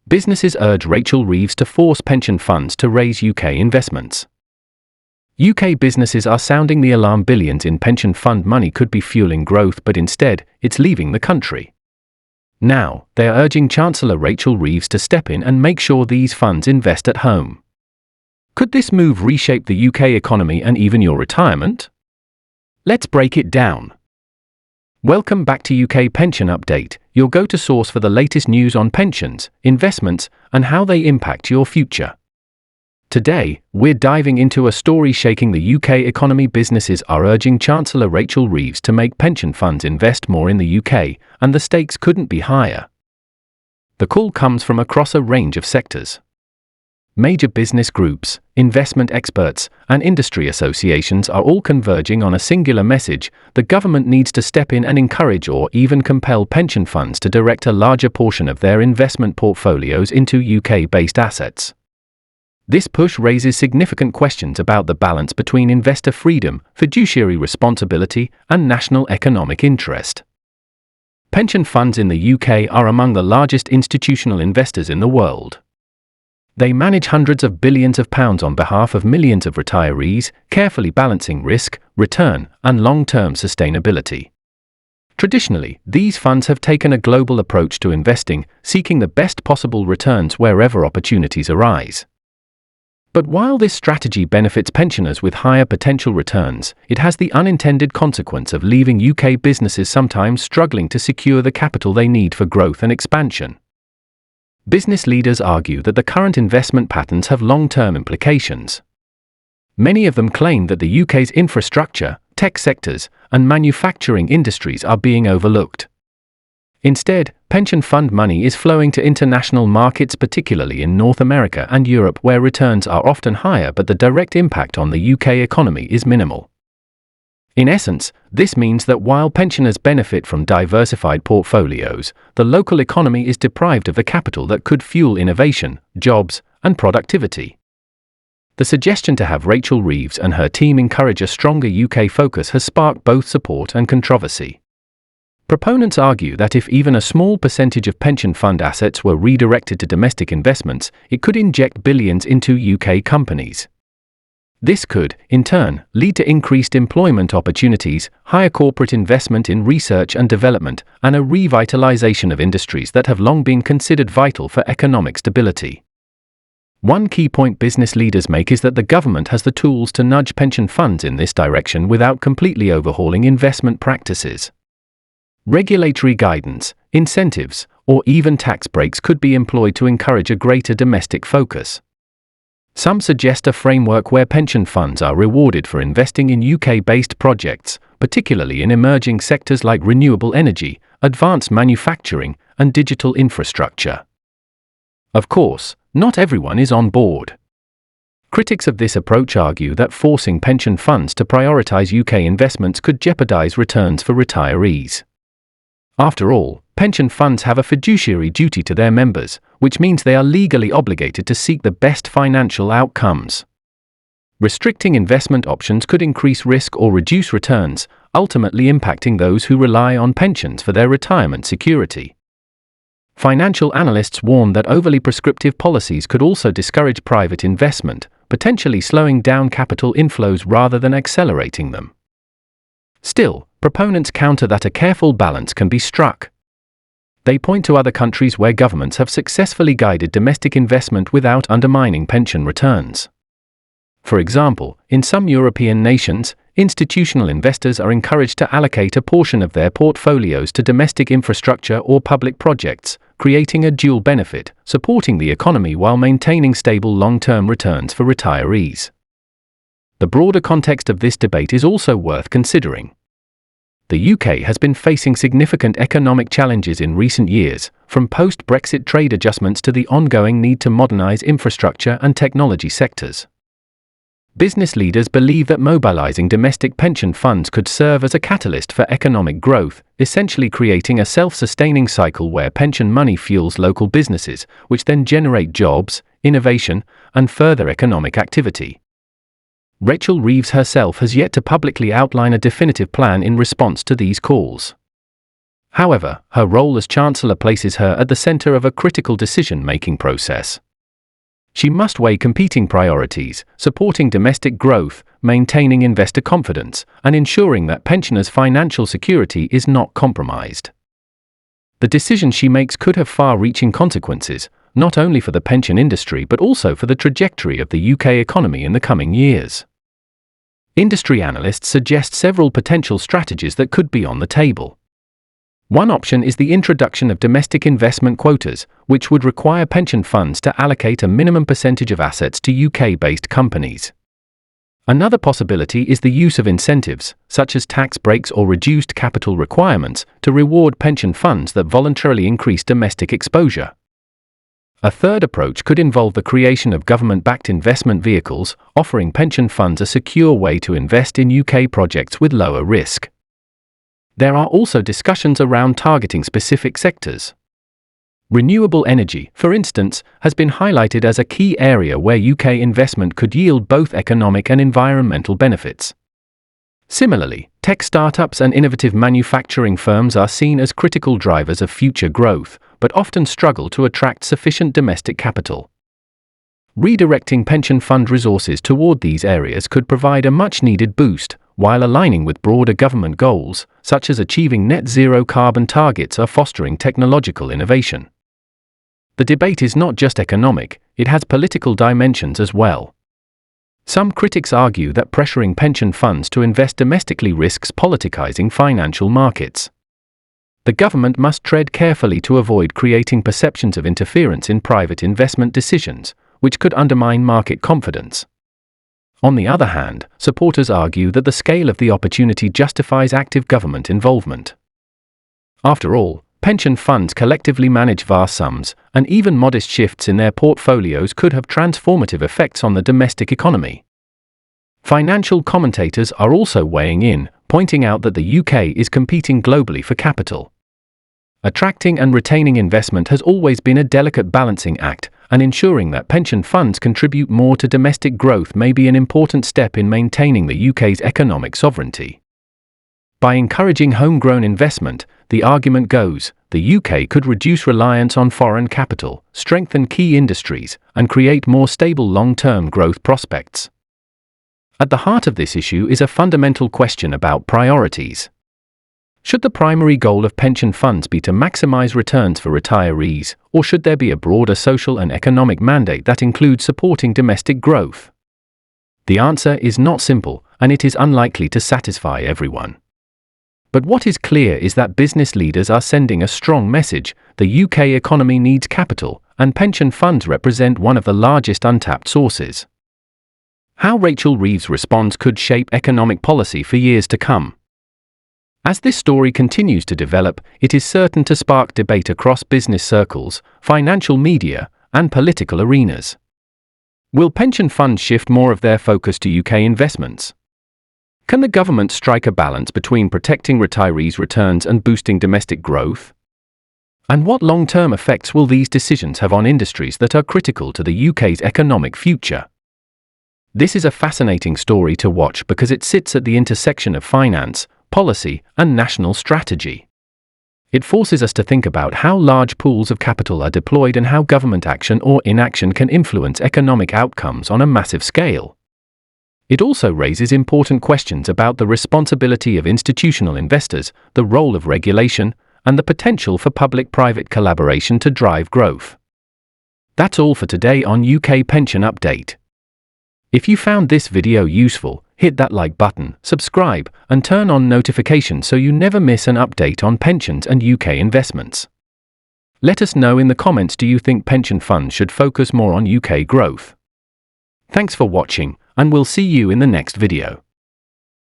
Businesses urge Rachel Reeves to force pension funds to raise UK investments. UK businesses are sounding the alarm. Billions in pension fund money could be fueling growth, but instead, it's leaving the country. Now, they are urging Chancellor Rachel Reeves to step in and make sure these funds invest at home. Could this move reshape the UK economy and even your retirement? Let's break it down. Welcome back to UK Pension Update, your go-to source for the latest news on pensions, investments, and how they impact your future. Today, we're diving into a story shaking the UK economy. Businesses are urging Chancellor Rachel Reeves to make pension funds invest more in the UK, and the stakes couldn't be higher. The call comes from across a range of sectors. Major business groups, investment experts, and industry associations are all converging on a singular message: the government needs to step in and encourage or even compel pension funds to direct a larger portion of their investment portfolios into UK-based assets. This push raises significant questions about the balance between investor freedom, fiduciary responsibility, and national economic interest. Pension funds in the UK are among the largest institutional investors in the world. They manage hundreds of billions of pounds on behalf of millions of retirees, carefully balancing risk, return, and long-term sustainability. Traditionally, these funds have taken a global approach to investing, seeking the best possible returns wherever opportunities arise. But while this strategy benefits pensioners with higher potential returns, it has the unintended consequence of leaving UK businesses sometimes struggling to secure the capital they need for growth and expansion. Business leaders argue that the current investment patterns have long-term implications. Many of them claim that the UK's infrastructure, tech sectors, and manufacturing industries are being overlooked. Instead, pension fund money is flowing to international markets, particularly in North America and Europe, where returns are often higher but the direct impact on the UK economy is minimal. In essence, this means that while pensioners benefit from diversified portfolios, the local economy is deprived of the capital that could fuel innovation, jobs, and productivity. The suggestion to have Rachel Reeves and her team encourage a stronger UK focus has sparked both support and controversy. Proponents argue that if even a small percentage of pension fund assets were redirected to domestic investments, it could inject billions into UK companies. This could, in turn, lead to increased employment opportunities, higher corporate investment in research and development, and a revitalization of industries that have long been considered vital for economic stability. One key point business leaders make is that the government has the tools to nudge pension funds in this direction without completely overhauling investment practices. Regulatory guidance, incentives, or even tax breaks could be employed to encourage a greater domestic focus. Some suggest a framework where pension funds are rewarded for investing in UK-based projects, particularly in emerging sectors like renewable energy, advanced manufacturing, and digital infrastructure. Of course, not everyone is on board. Critics of this approach argue that forcing pension funds to prioritize UK investments could jeopardize returns for retirees. After all, pension funds have a fiduciary duty to their members, which means they are legally obligated to seek the best financial outcomes. Restricting investment options could increase risk or reduce returns, ultimately impacting those who rely on pensions for their retirement security. Financial analysts warn that overly prescriptive policies could also discourage private investment, potentially slowing down capital inflows rather than accelerating them. Still, proponents counter that a careful balance can be struck. They point to other countries where governments have successfully guided domestic investment without undermining pension returns. For example, in some European nations, institutional investors are encouraged to allocate a portion of their portfolios to domestic infrastructure or public projects, creating a dual benefit, supporting the economy while maintaining stable long-term returns for retirees. The broader context of this debate is also worth considering. The UK has been facing significant economic challenges in recent years, from post-Brexit trade adjustments to the ongoing need to modernize infrastructure and technology sectors. Business leaders believe that mobilizing domestic pension funds could serve as a catalyst for economic growth, essentially creating a self-sustaining cycle where pension money fuels local businesses, which then generate jobs, innovation, and further economic activity. Rachel Reeves herself has yet to publicly outline a definitive plan in response to these calls. However, her role as Chancellor places her at the centre of a critical decision-making process. She must weigh competing priorities, supporting domestic growth, maintaining investor confidence, and ensuring that pensioners' financial security is not compromised. The decision she makes could have far-reaching consequences, not only for the pension industry but also for the trajectory of the UK economy in the coming years. Industry analysts suggest several potential strategies that could be on the table. One option is the introduction of domestic investment quotas, which would require pension funds to allocate a minimum percentage of assets to UK-based companies. Another possibility is the use of incentives, such as tax breaks or reduced capital requirements, to reward pension funds that voluntarily increase domestic exposure. A third approach could involve the creation of government-backed investment vehicles, offering pension funds a secure way to invest in UK projects with lower risk. There are also discussions around targeting specific sectors. Renewable energy, for instance, has been highlighted as a key area where UK investment could yield both economic and environmental benefits. Similarly, tech startups and innovative manufacturing firms are seen as critical drivers of future growth, but often struggle to attract sufficient domestic capital. Redirecting pension fund resources toward these areas could provide a much-needed boost, while aligning with broader government goals, such as achieving net zero carbon targets or fostering technological innovation. The debate is not just economic, it has political dimensions as well. Some critics argue that pressuring pension funds to invest domestically risks politicizing financial markets. The government must tread carefully to avoid creating perceptions of interference in private investment decisions, which could undermine market confidence. On the other hand, supporters argue that the scale of the opportunity justifies active government involvement. After all, pension funds collectively manage vast sums, and even modest shifts in their portfolios could have transformative effects on the domestic economy. Financial commentators are also weighing in, pointing out that the UK is competing globally for capital. Attracting and retaining investment has always been a delicate balancing act, and ensuring that pension funds contribute more to domestic growth may be an important step in maintaining the UK's economic sovereignty. By encouraging homegrown investment, the argument goes, the UK could reduce reliance on foreign capital, strengthen key industries, and create more stable long-term growth prospects. At the heart of this issue is a fundamental question about priorities. Should the primary goal of pension funds be to maximize returns for retirees, or should there be a broader social and economic mandate that includes supporting domestic growth? The answer is not simple, and it is unlikely to satisfy everyone. But what is clear is that business leaders are sending a strong message: the UK economy needs capital, and pension funds represent one of the largest untapped sources. How Rachel Reeves responds could shape economic policy for years to come. As this story continues to develop, it is certain to spark debate across business circles, financial media, and political arenas. Will pension funds shift more of their focus to UK investments? Can the government strike a balance between protecting retirees' returns and boosting domestic growth? And what long-term effects will these decisions have on industries that are critical to the UK's economic future? This is a fascinating story to watch because it sits at the intersection of finance, policy, and national strategy. It forces us to think about how large pools of capital are deployed and how government action or inaction can influence economic outcomes on a massive scale. It also raises important questions about the responsibility of institutional investors, the role of regulation, and the potential for public-private collaboration to drive growth. That's all for today on UK Pension Update. If you found this video useful, hit that like button, subscribe, and turn on notifications so you never miss an update on pensions and UK investments. Let us know in the comments, do you think pension funds should focus more on UK growth? Thanks for watching, and we'll see you in the next video.